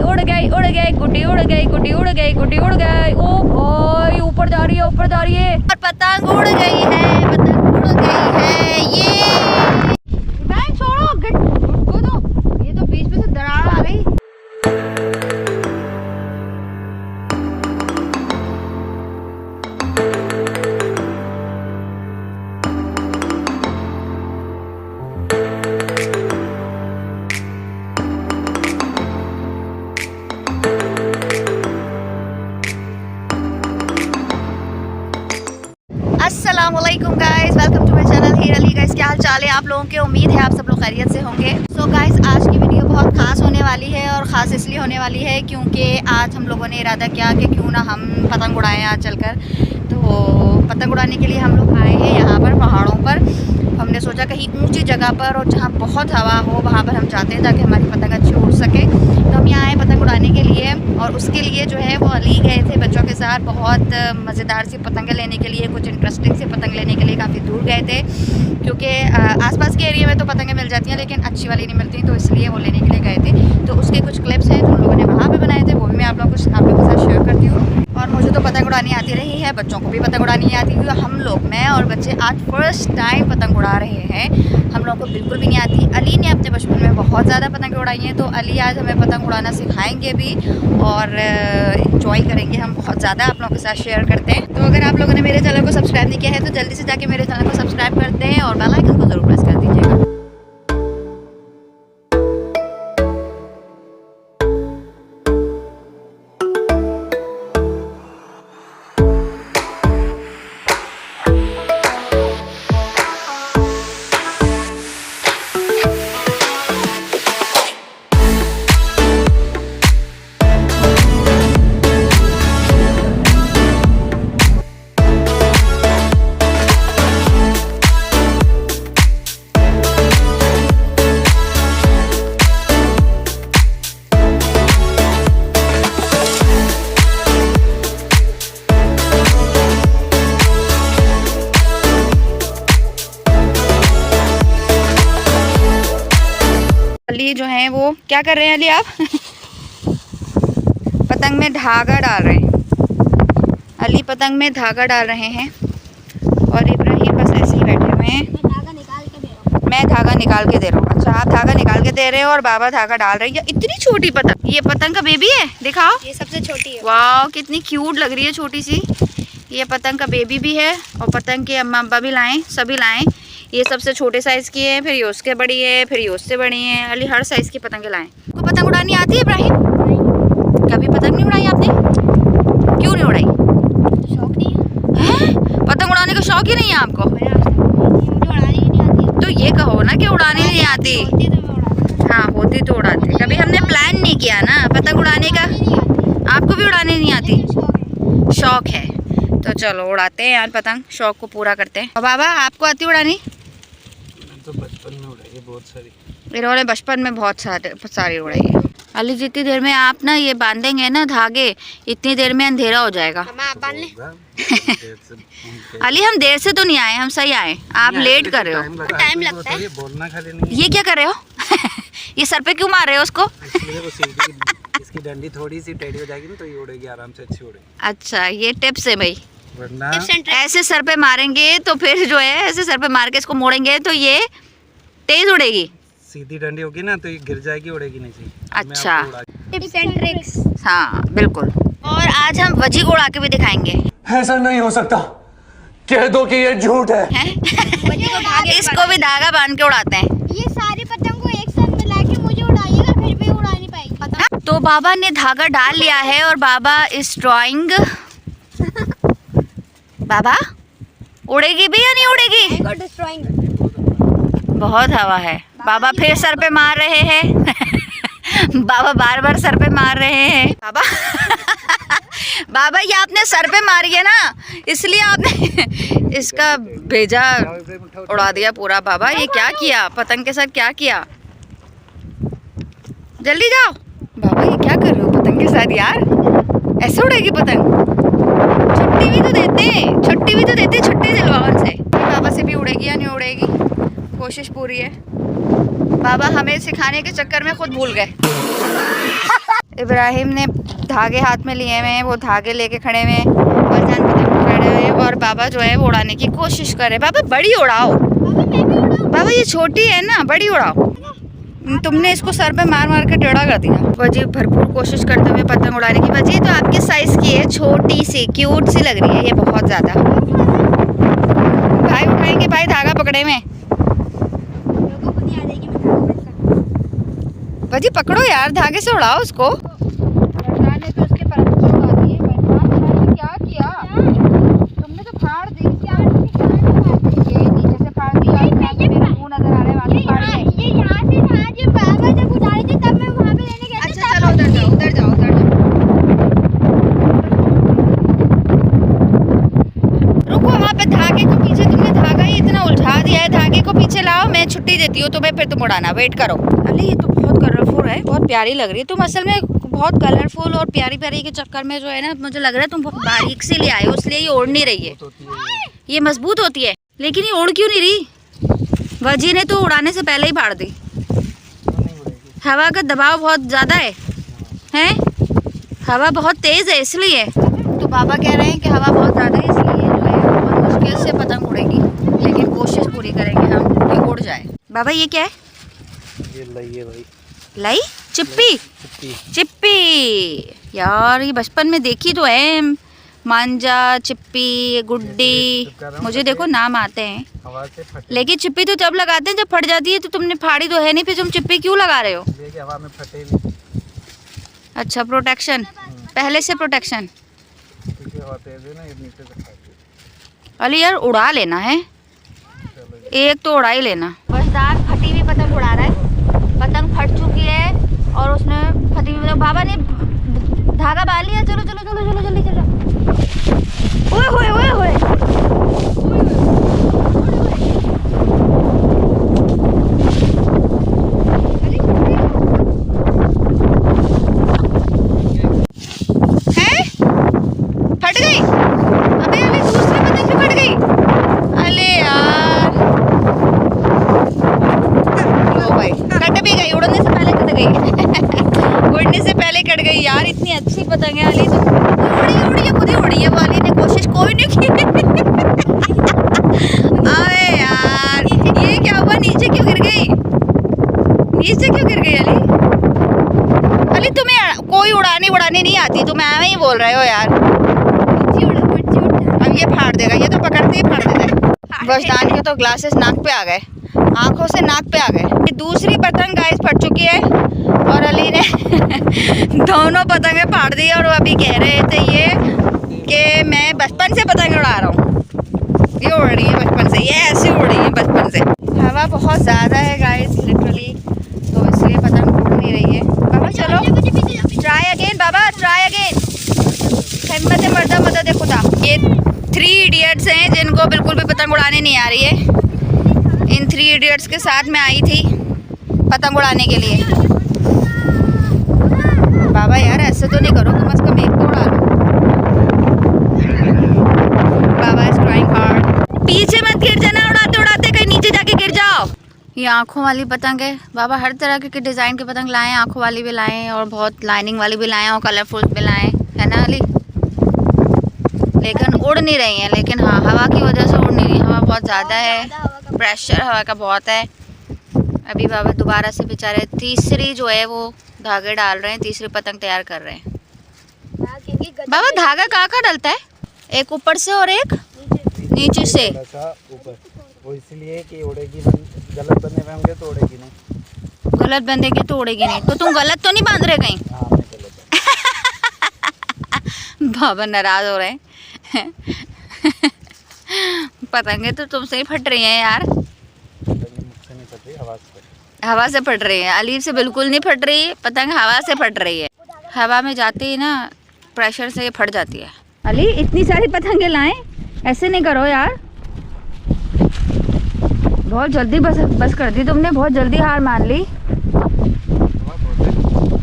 उड़ गई गुड्डी उड़ गई गुड्डी उड़ गई गुड्डी उड़ गई। ओ भाई ऊपर जा रही है ऊपर जा रही है और पतंग उड़ गई है पतंग उड़ गई है। ये छोड़ो को तो ये तो बीच में से दरार आ गई। अस्सलामुअलैकुम guys, welcome to my channel Heer Ali. Guys क्या हाल चाल है आप लोगों के? उम्मीद है आप सब लोग खैरियत से होंगे। सो गाइस आज की वीडियो बहुत ख़ास होने वाली है और ख़ास इसलिए होने वाली है क्योंकि आज हम लोगों ने इरादा किया कि क्यों ना हम पतंग उड़ाएं आज चलकर। तो पतंग उड़ाने के लिए हम लोग आए हैं यहाँ पर पहाड़ों पर। हमने सोचा कहीं ऊँची जगह पर और जहाँ बहुत हवा हो वहाँ पर हम जाते हैं ताकि हमारी पतंग अच्छी उड़ सके। तो हम यहाँ आए पतंग उड़ाने के लिए और उसके लिए जो है वो अली गए थे बच्चों के साथ बहुत मज़ेदार सी पतंगें लेने के लिए, कुछ इंटरेस्टिंग सी पतंग लेने के लिए काफ़ी दूर गए थे क्योंकि आसपास के एरिया में तो पतंगें मिल जाती हैं लेकिन अच्छी वाली नहीं मिलती, तो इसलिए वो लेने के लिए गए थे। तो उसके कुछ क्लिप्स हैं जो उन लोगों ने वहाँ पर बनाए थे, वो भी मैं आप लोगों के साथ शेयर करती हूँ। और मुझे तो पतंग उड़ानी आती रही है, बच्चों को भी पतंग उड़ानी आती है। हम लोग मैं और बच्चे आज फर्स्ट टाइम पतंग उड़ा रहे हैं। हम लोगों को बिल्कुल भी नहीं आती। अली ने अपने बचपन में बहुत ज़्यादा पतंग उड़ाई हैं, तो अली आज हमें पतंग उड़ाना सिखाएंगे भी और इंजॉय करेंगे हम बहुत ज़्यादा, आप लोगों के साथ शेयर करते हैं। तो अगर आप लोगों ने मेरे चैनल को सब्सक्राइब नहीं किया है तो जल्दी से जाके मेरे चैनल को सब्सक्राइब कर दें और बेल आइकन को ज़रूर प्रेस कर दीजिएगा। अली जो हैं वो क्या कर रहे हैं? अली आप पतंग में धागा डाल रहे हैं। अली पतंग में धागा डाल रहे हैं और इब्राहिम बस ऐसे ही बैठे हुए हैं। मैं धागा निकाल के दे रहा हूँ। अच्छा आप धागा निकाल के दे रहे हो और बाबा धागा डाल रहे हैं। इतनी छोटी पतंग, ये पतंग का बेबी है, दिखाओ। ये सबसे छोटी है। वाह कितनी क्यूट लग रही है, छोटी सी। ये पतंग का बेबी भी है और पतंग के अम्मा अब्बा भी लाएँ, सभी लाएँ। ये सबसे छोटे साइज़ की है, फिर ये उसके बड़ी है, फिर ये उससे बड़ी है। अली हर साइज़ की पतंगें लाएँ। आपको पतंग उड़ानी आती है इब्राहिम? कभी पतंग नहीं उड़ाई आपने? क्यों नहीं उड़ाई? शौक नहीं है? पतंग उड़ाने का शौक ही नहीं है आपको? मुझे उड़ानी ही नहीं आती। तो ये कहो ना कि उड़ाने नहीं आती। हाँ होती तो उड़ाती। कभी हमने प्लान नहीं किया ना पतंग उड़ाने का। आपको भी उड़ाने नहीं आती? शौक है तो चलो उड़ाते हैं यार पतंग, शौक को पूरा करते हैं। और बाबा आपको आती उड़ानी? तो बचपन में उड़ाई है बहुत सारी। इन्होंने बचपन में बहुत सारी उड़ाई है। अली जितनी देर में आप ना ये बांधेंगे ना धागे, इतनी देर में अंधेरा हो जाएगा। आप बांध लें। अली हम देर से तो नहीं आए, हम सही आए, आप लेट कर रहे हो। टाइम लगता है। बोलना खाली नहीं। ये क्या कर रहे हो? ये सर पे क्यों मार रहे हो उसको? इसकी डंडी थोड़ी सी टेढ़ी हो जाएगी ना तो ये उड़ेगी आराम से, अच्छी उड़ेगी। अच्छा ये टिप्स है भाई। वरना ऐसे सर पे मारेंगे तो फिर जो है ऐसे सर पे मार के इसको मोड़ेंगे तो ये तेज उड़ेगी। सीधी डंडी होगी ना तो ये गिर जाएगी, उड़ेगी नहीं सही। अच्छा टिप्स एंड ट्रिक्स। हाँ बिल्कुल। और आज हम वजी को उड़ा के भी दिखाएंगे। ऐसा नहीं हो सकता, कह दो कि ये झूठ है। इसको भी धागा बांध के उड़ाते हैं। ये सारी पतंग को एक साथ मिला के मुझे उड़ाइएगा, फिर भी उड़ा नहीं पाएगी पतंग। तो बाबा ने धागा डाल लिया है और बाबा इस ड्राइंग बाबा उड़ेगी भी या नहीं उड़ेगी? बहुत हवा है। बाबा फिर सर पे मार रहे हैं। बाबा बार बार सर पे मार रहे हैं। बाबा बाबा ये आपने सर पे मारी है ना, इसलिए आपने इसका भेजा उड़ा दिया पूरा। बाबा ये क्या किया, पतंग के साथ क्या किया? जल्दी जाओ। बाबा ये क्या कर रहे हो पतंग के साथ यार? ऐसे उड़ेगी पतंग? छुट्टी भी तो देते, छुट्टी दिलवाओ उनसे। बाबा से भी उड़ेगी या नहीं उड़ेगी, कोशिश पूरी है। बाबा हमें सिखाने के चक्कर में खुद भूल गए। इब्राहिम ने धागे हाथ में लिए हुए हैं, वो धागे लेके खड़े हुए हैं, बलजान पतंग पकड़े हुए हैं और बाबा जो है वो उड़ाने की कोशिश कर रहे हैं। बाबा बड़ी उड़ाओ, बाबा ये छोटी है ना, बड़ी उड़ाओ। तुमने इसको सर पे मार मार के टेढ़ा कर दिया। वजी भरपूर कोशिश करते हुए पतंग उड़ाने की। वजी तो आपकी साइज़ की है, छोटी सी क्यूट सी लग रही है ये बहुत ज़्यादा। भाई उठाएंगे, भाई धागा पकड़े में। वजी पकड़ो यार, धागे से उड़ाओ उसको। ने तो उसके पर उड़ा दिए। क्या किया तुमने? तो फाड़ दी। ये नीचे से फाड़ दी। मुंह नजर आ रहे वाले फाड़ दिए। ये यहाँ से था जब बाबा जब उड़ाई थी तब मैं वहाँ पे लेने गया था। अच्छा चलो उधर जाओ, उधर जाओ, उधर जाओ। रुको, वहाँ पे धागे को पीछे तुमने धागा ही इतना उलझा दिया है। धागे को पीछे लाओ, मैं छुट्टी देती हूँ तुम्हें, फिर तुम उड़ाना। वेट करो। अली ये तो बहुत कलरफुल है, बहुत प्यारी लग रही है। तुम असल में बहुत कलरफुल और प्यारी प्यारी के चक्कर में जो है ना, मुझे लग रहा है तुम बहुत बारीक से ले आए हो, इसलिए ये उड़ नहीं रही है। ये मजबूत होती है, लेकिन ये उड़ क्यों नहीं रही? वजी ने तो उड़ाने से पहले ही फाड़ दी। हवा का दबाव बहुत ज़्यादा है, हैं? हवा बहुत तेज़ है इसलिए। तो बाबा कह रहे हैं कि हवा बहुत ज़्यादा है इसलिए जो है बहुत मुश्किल से पतंग उड़ेगी, लेकिन कोशिश पूरी करेंगे हम कि उड़ जाए। बाबा ये क्या है? ये लाई है भाई। लाई? चिप्पी? चिप्पी यार, ये बचपन में देखी तो है। मांजा, चिप्पी, गुड्डी, मुझे देखो नाम आते हैं, लेकिन चिप्पी तो जब लगाते हैं जब फट जाती है। तो तुमने फाड़ी तो है नहीं, फिर तुम चिप्पी क्यों लगा रहे हो? हवा में फटे नहीं। अच्छा, प्रोटेक्शन, पहले से प्रोटेक्शन। अली यार उड़ा लेना है, एक तो उड़ा ही लेना। बसदार फटी हुई पतंग उड़ा रहा है। पतंग फट चुकी है और उसने फटी हुई, बाबा ने धागा बांध लिया। चलो चलो चलो चलो जल्दी चलो। ओए होए ओए होए, हैं? फट गई। अबे अबे दूसरी पतंग भी फट गई। अरे यार, लो भाई, कट भी गई, उड़ने से पहले कट गई। उड़ने से पहले कट गई यार। इतनी अच्छी पतंग है अली, तो उड़ी है, खुद ही उड़ी है। वाली ने कोशिश कोई नहीं की। अरे यार, ये क्या हुआ? नीचे क्यों गिर गई? नीचे क्यों गिर गई अली? अली तुम्हें कोई उड़ानी नहीं आती, तुम ऐਵੇਂ ही बोल रहे हो यार। अब ये फाड़ देगा, ये तो पकड़ते ही फाड़ देता है। बसदान के तो ग्लासेस नाक पे आ गए, आंखों से नाक पे आ गए। दूसरी पतंग गाइस फट चुकी है और अली ने दोनों पतंगें फाड़ दी। और वो अभी कह रहे थे ये कि मैं बचपन से पतंग उड़ा रहा हूँ। ये उड़ रही है बचपन से, ये ऐसे उड़ रही है बचपन से। हवा बहुत ज़्यादा है गाइस लिटरली, तो इसलिए पतंग उड़ नहीं रही है। बाबा चलो ट्राई अगेन, बाबा ट्राई अगेन। हिम्मत मर्दा मदद खुदा। ये 3 इडियट्स हैं जिनको बिल्कुल भी पतंग उड़ाने नहीं आ रही है। इन 3 इडियट्स के साथ मैं आई थी पतंग उड़ाने के लिए। बाबा यार ऐसे तो नहीं करो, कम से कम एक तो उड़ा लो। बाबा इज ट्राइंग हार्ड। पीछे मत गिर जाना उड़ाते उड़ाते, कहीं नीचे जाके गिर जाओ। ये आँखों वाली पतंग है। बाबा हर तरह के डिज़ाइन के पतंग लाएं, आँखों वाली भी लाएं और बहुत लाइनिंग वाली भी लाएं और कलरफुल भी लाएं, है ना अली? लेकिन उड़ नहीं रही हैं। लेकिन हाँ, हवा की वजह से उड़ नहीं रही। हवा बहुत ज़्यादा है, प्रेशर हवा का बहुत है। अभी बाबा दोबारा से बेचारे तीसरी जो है वो धागे डाल रहे हैं, तीसरी पतंग तैयार कर रहे हैं। बाबा धागा कहाँ डलता है? एक ऊपर से और एक नीचे से। ऊपर वो इसलिए कि उड़ेगी, गलत बंधे में होंगे तो उड़ेगी नहीं। गलत बंधेगी तो उड़ेगी नहीं। तो तुम गलत तो नहीं बांध रहे कहीं? हाँ, मैं गलत है। बाबा नाराज हो रहे हैं। पतंगे तो तुमसे ही फट रही हैं यार। मुझसे नहीं फट रही, हवा से फट रही है। अलीफ से बिल्कुल नहीं फट रही, पतंग हवा से फट रही है। हवा में जाते ही ना प्रेशर से ये फट जाती है। अली इतनी सारी पतंगे लाएं, ऐसे नहीं करो यार। बहुत जल्दी बस कर दी तुमने, बहुत जल्दी हार मान ली।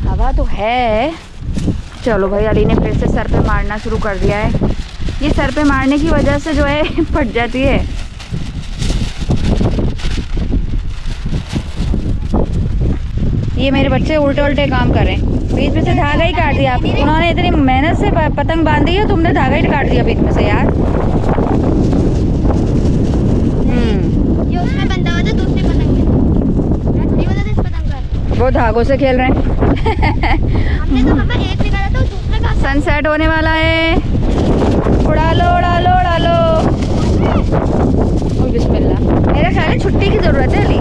हवा तो है। चलो भाई, अली ने फिर से सर पे मारना शुरू कर दिया है। ये सर पे मारने की वजह से जो है फट जाती है। ये मेरे बच्चे उल्टे उल्टे काम कर रहे हैं। बीच में से धागा ही काट दिया। उन्होंने इतनी मेहनत से पतंग बांधी है, तुमने धागा ही काट दिया बीच में से यार। ये उसमें बंधा हुआ था दूसरी पतंग में। नहीं पता था इस पतंग का। वो धागों से खेल रहे हैं। हमने तो पापा एक निकाला था, दूसरे का सनसेट होने वाला है। उड़ा लो उड़ा लो उड़ा लो। ओ बिस्मिल्लाह। मेरा ख्याल है छुट्टी की जरूरत है अली।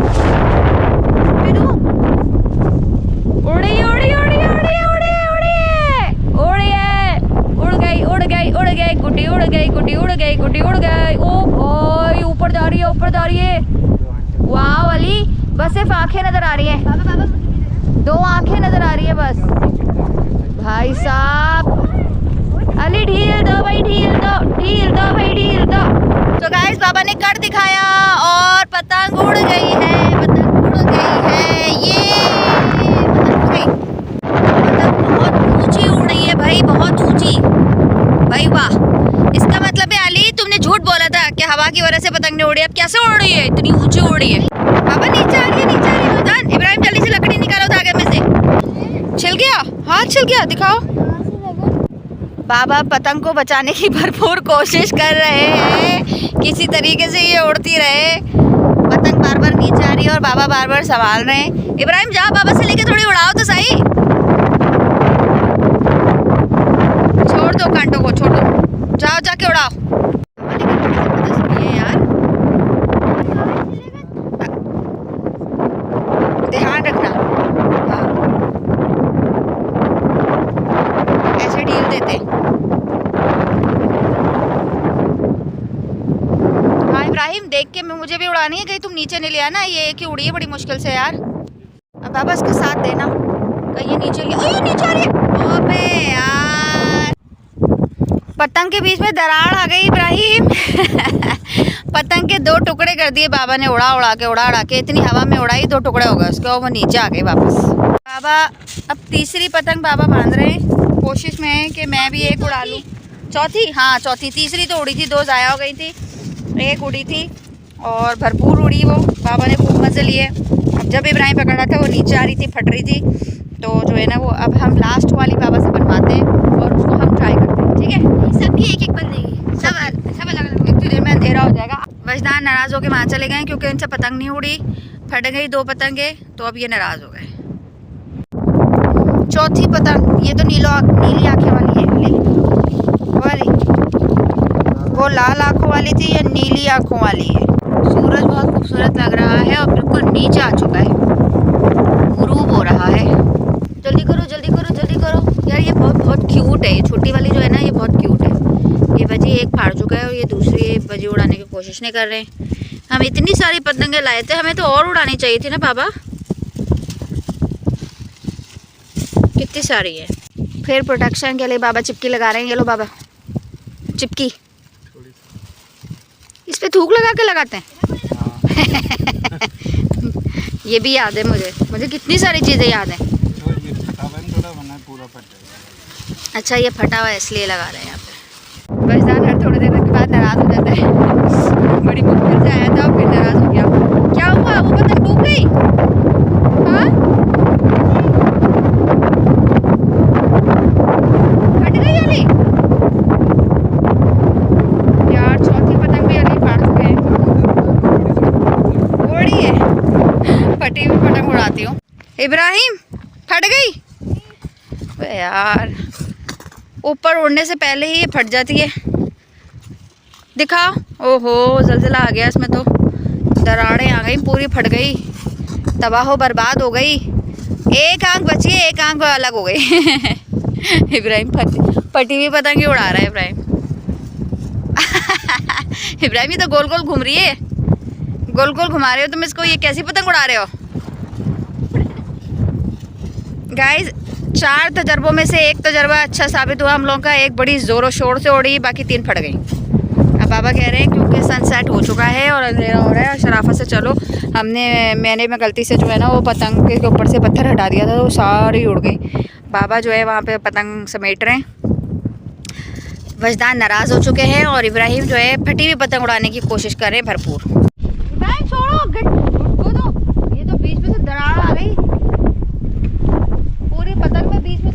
उड़ी उड़ी उड़ी उड़ी उड़ी उड़ी उड़िए। उड़ गई उड़ गई उड़ गई गुड्डी उड़ गई गुड्डी उड़ गई गुड्डी उड़ गई। ओ भाई ऊपर जा रही है ऊपर जा रही है। वाह अली, बस सिर्फ आंखें नजर आ रही हैं। पापा पापा दो आंखें नजर आ रही है बस। भाई साहब अली ढील दो भाई, ढील दो भाई ढील दो। तो गाइस बाबा ने कर दिखाया और पतंग उड़ गई है, पतंग उड़ गई है। ये पतंग बहुत ऊंची उड़ रही है भाई, बहुत ऊंची भाई। वाह, इसका मतलब है अली तुमने झूठ बोला था कि हवा की वजह से पतंग नहीं उड़ी। अब कैसे उड़ रही है, इतनी ऊंची उड़ रही है। बाबा नीचे आ रही है नीचे आ रही है। रोजान इब्राहिम जल्दी से लकड़ी निकालो धागे में से। छिल गया, हाथ छिल गया, दिखाओ। बाबा पतंग को बचाने की भरपूर कोशिश कर रहे हैं, किसी तरीके से ये उड़ती रहे। पतंग बार बार नीचे आ रही है और बाबा बार बार संभाल रहे हैं। इब्राहिम जा बाबा से लेके थोड़ी उड़ाओ तो सही। छोड़ दो कांटों को, छोड़ दो, जाओ जाके उड़ाओ। ये यार ध्यान रखना। हाँ। ऐसे ढील देते। हाँ इब्राहिम देख के मुझे भी उड़ानी है, कहीं तुम नीचे नहीं लिया ना। ये एक ही उड़ी है बड़ी मुश्किल से यार। अब बाबा इसका साथ देना, कहीं ये नीचे लिया। ओह नीचे आ रही है। अबे यार पतंग के बीच में दरार आ गई इब्राहिम। पतंग के दो टुकड़े कर दिए बाबा ने, उड़ा उड़ा के इतनी हवा में उड़ाई, दो टुकड़े हो गए उसके और वो नीचे आ गए वापस। बाबा अब तीसरी पतंग बाबा बांध रहे हैं, कोशिश में है कि मैं भी एक उड़ा लूँ। चौथी, हाँ चौथी। तीसरी तो उड़ी थी, दो ज़ाया हो गई थी, एक उड़ी थी और भरपूर उड़ी वो। बाबा ने खूब मज़े लिए। अब जब इब्राहिम पकड़ा था वो नीचे आ रही थी, फट रही थी। तो जो है ना वो अब हम लास्ट वाली बाबा से बनवाते हैं और उसको हम ट्राई करते हैं, ठीक है। सबकी एक एक बंदेगी, सब अलग अलग। इतनी देर में अंधेरा हो जाएगा। वजदान नाराज़ होकर वहाँ चले गए क्योंकि इनसे पतंग नहीं उड़ी, फट गई दो पतंगे, तो अब ये नाराज़ हो गए। चौथी पतंग, ये तो नीली आँखें वाली है वाली, वो लाल आँखों वाली थी, ये नीली आँखों वाली है। सूरज बहुत खूबसूरत लग रहा है और बिल्कुल नीचे आ चुका है, गुरूब हो रहा है। जल्दी करो जल्दी करो जल्दी करो यार। ये बहुत क्यूट है, ये छोटी वाली जो है ना ये बहुत क्यूट है। ये बजी एक फाड़ चुका है और ये दूसरी बजी उड़ाने की कोशिश नहीं कर रहे हैं। हम इतनी सारी पतंगे लाए थे, हमें तो और उड़ानी चाहिए थी ना बाबा, कितनी सारी है। फिर प्रोटेक्शन के लिए बाबा चिपकी लगा रहे हैं। ये लो बाबा चिपकी, इस पे थूक लगा के लगाते हैं। ये भी याद है मुझे कितनी सारी चीज़ें याद हैं। अच्छा ये फटा हुआ है इसलिए लगा रहे हैं यहाँ पे। वजदान हर थोड़ी देर के बाद नाराज़ हो जाता है। बड़ी मुश्किल से आया था और फिर नाराज़ हो गया। क्या हुआ, वो पतंग डूब गई? हाँ फट गई अली यार। चौथी पतंग भी अली फाड़ चुके हैं। उड़ी है, फटी हुई पतंग उड़ाती हूँ। इब्राहिम फट गई यार, ऊपर उड़ने से पहले ही ये फट जाती है। दिखाओ, ओहो ज़लज़ला आ गया इसमें, तो दरारें आ गई, पूरी फट गई, तबाह बर्बाद हो गई। एक आंख बची है, एक आंख अलग हो गई। इब्राहिम फटी हुई पतंग ही उड़ा रहा है इब्राहिम। इब्राहिम ये तो गोल गोल घूम रही है, गोल गोल घुमा रहे हो तुम इसको। ये कैसी पतंग उड़ा रहे हो गाइस? 4 तजर्बों में से एक तजर्बा अच्छा साबित हुआ हम लोगों का। एक बड़ी ज़ोरों शोर से उड़ी, बाकी 3 फट गई। अब बाबा कह रहे हैं क्योंकि सनसेट हो चुका है और अंधेरा हो रहा है, शराफत से चलो। मैंने गलती से जो है ना वो पतंग के ऊपर से पत्थर हटा दिया था, तो वो सारी उड़ गई। बाबा जो है वहाँ पे पतंग समेट रहे हैं। वजदान नाराज़ हो चुके हैं और इब्राहिम जो है फटी हुई पतंग उड़ाने की कोशिश कर रहे हैं भरपूर। इब्राहिम छोड़ो, ये तो बीच में से दरार आ गई, पूरी पतंग में बीच में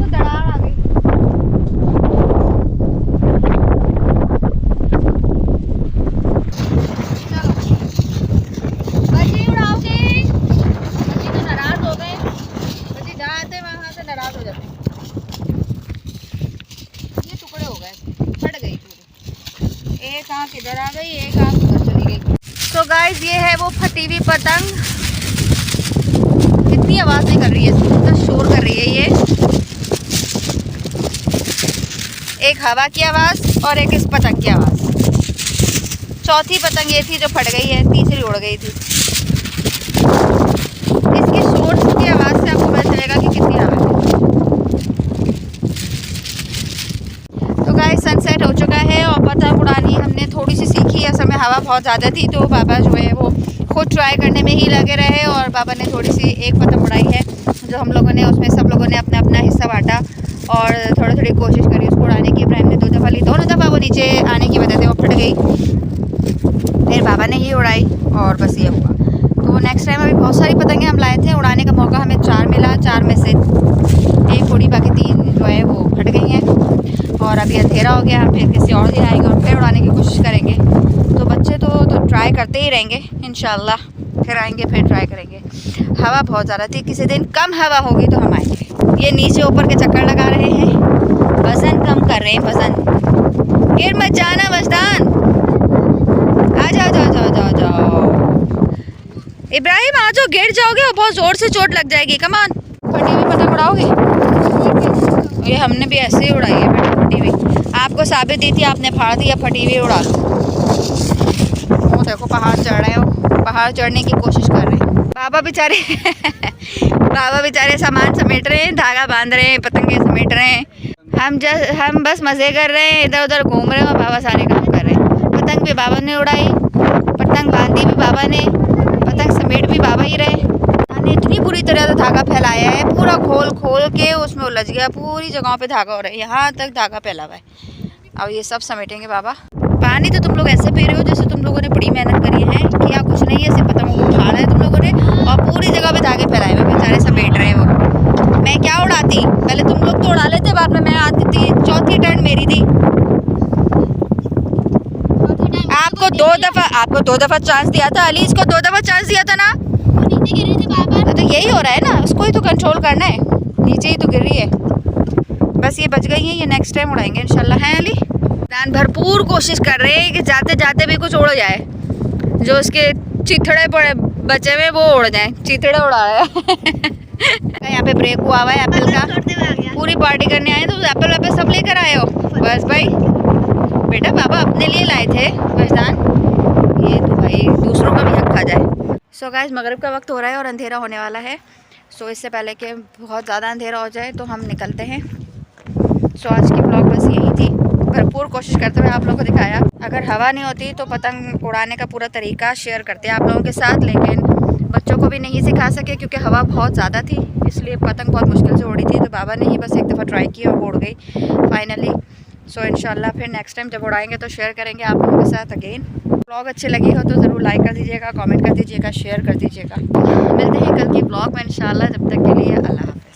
एक आँख इधर आ गई, एक आँख उधर चली गई। तो गाइस ये है वो फटी हुई पतंग। कितनी आवाज़ नहीं कर रही है, इतना शोर कर रही है ये। एक हवा की आवाज़ और एक इस पतंग की आवाज़। चौथी पतंग ये थी जो फट गई है, तीसरी उड़ गई थी। इसके शोर की आवाज़ से आपको पता चलेगा कि कितनी हवा है। तो गाइस सनसेट हो चुका है और पतंग उड़ानी हमने थोड़ी सी सीखी। असल में हवा बहुत ज़्यादा थी तो बाबा जो है वो खुद ट्राई करने में ही लगे रहे और बाबा ने थोड़ी सी एक पतंग उड़ाई है जो हम लोगों ने, उसमें सब लोगों ने अपना अपना हिस्सा बांटा और थोड़ी थोड़ी कोशिश करी उसको उड़ाने की। इब्राहिम ने 2 दफ़ा ली, दोनों दफ़ा वो नीचे आने की वजह से वो फट गई। फिर बाबा ने ही उड़ाई और बस ये हुआ। तो नेक्स्ट टाइम अभी बहुत सारी पतंगें हम लाए थे, उड़ाने का मौका हमें 4 मिला। 4 में से 1 उड़ी, बाकी 3 जो है वो फट गई हैं। और अभी अंधेरा हो गया, हम फिर किसी और दिन आएंगे और फिर उड़ाने की कोशिश करेंगे। तो बच्चे तो ट्राई करते ही रहेंगे, इंशाल्लाह फिर आएंगे फिर ट्राई करेंगे। हवा बहुत ज़्यादा थी, किसी दिन कम हवा होगी तो हम आएंगे। ये नीचे ऊपर के चक्कर लगा रहे हैं, वज़न कम कर रहे हैं, वज़न। गिर मत जाना वजदान, आ जाओ जाओ जाओ जाओ जाओ। इब्राहिम आ जाओ, गिर जाओगे और बहुत ज़ोर से चोट लग जाएगी। कमान, फटी हुई पतंग उड़ाओगे? ये हमने भी ऐसे ही उड़ाई है बेटा, फटी हुई। आपको साबित दी थी, आपने फाड़ दिया, फटी हुई उड़ा दो। वो देखो पहाड़ चढ़ रहे हो, पहाड़ चढ़ने की कोशिश कर रहे हैं बाबा बेचारे। बाबा बेचारे सामान समेट रहे हैं, धागा बांध रहे हैं, पतंगे समेट रहे हैं। हम बस मज़े कर रहे हैं, इधर उधर घूम रहे हैं और बाबा सारे काम कर रहे हैं। पतंग भी बाबा ने उड़ाई, पतंग बांधी भी बाबा ने, पतंग समेट भी बाबा ही रहे। ने इतनी बुरी तरह से धागा फैलाया है, पूरा खोल खोल के उसमें उलझ गया, पूरी जगहों पे धागा हो रहा है, यहाँ तक धागा फैला हुआ है। अब ये सब समेटेंगे बाबा। पानी तो तुम लोग ऐसे पी रहे हो जैसे तुम लोगों ने बड़ी मेहनत करी है, किया कुछ नहीं है, सिर्फ पतंगों को उठाना है तुम लोगों ने और पूरी जगह पे धागे फैलाए हुए बेचारे समेट रहे हैं वो। मैं क्या उड़ाती, पहले तुम लोग तो उड़ा लेते, बाद में मैं आती थी, चौथी टर्न मेरी थी। आपको 2 दफ़ा चांस दिया था, अलीज को 2 दफ़ा चांस दिया था ना। नीचे गिर रही थी बाबा। तो यही हो रहा है ना, उसको ही तो कंट्रोल करना है, नीचे ही तो गिर रही है। बस ये बच गई है, ये नेक्स्ट टाइम उड़ाएंगे इंशाल्लाह। हैं अली? दान भरपूर कोशिश कर रहे हैं कि जाते जाते भी कुछ उड़ जाए, जो उसके चिथड़े पड़े बचे हुए वो उड़ जाए। चिथड़े उड़ा रहा है। यहाँ पे ब्रेक हुआ है एप्पल का, पूरी पार्टी करने आए तो एप्पल वेप्पल सब लेकर आए हो। बस भाई बेटा बाबा अपने लिए लाए थे वजदान, ये तो भाई दूसरों का भी हक खा जाए। सो गाइस मगरिब का वक्त हो रहा है और अंधेरा होने वाला है। सो इससे पहले कि बहुत ज़्यादा अंधेरा हो जाए तो हम निकलते हैं। सो आज की ब्लॉग बस यही थी, भरपूर कोशिश करते हुए आप लोगों को दिखाया। अगर हवा नहीं होती तो पतंग उड़ाने का पूरा तरीका शेयर करते आप लोगों के साथ, लेकिन बच्चों को भी नहीं सिखा सके क्योंकि हवा बहुत ज़्यादा थी, इसलिए पतंग बहुत मुश्किल से उड़ी थी। तो बाबा ने ही बस एक दफ़ा ट्राई की और उड़ गई फाइनली। सो इंशाल्लाह फिर नेक्स्ट टाइम जब उड़ाएंगे तो शेयर करेंगे आप लोगों के साथ अगेन। ब्लॉग अच्छी लगी हो तो ज़रूर लाइक कर दीजिएगा, कमेंट कर दीजिएगा, शेयर कर दीजिएगा। मिलते हैं कल की ब्लॉग में इंशाल्लाह, जब तक के लिए अल्लाह हाफ़िज़।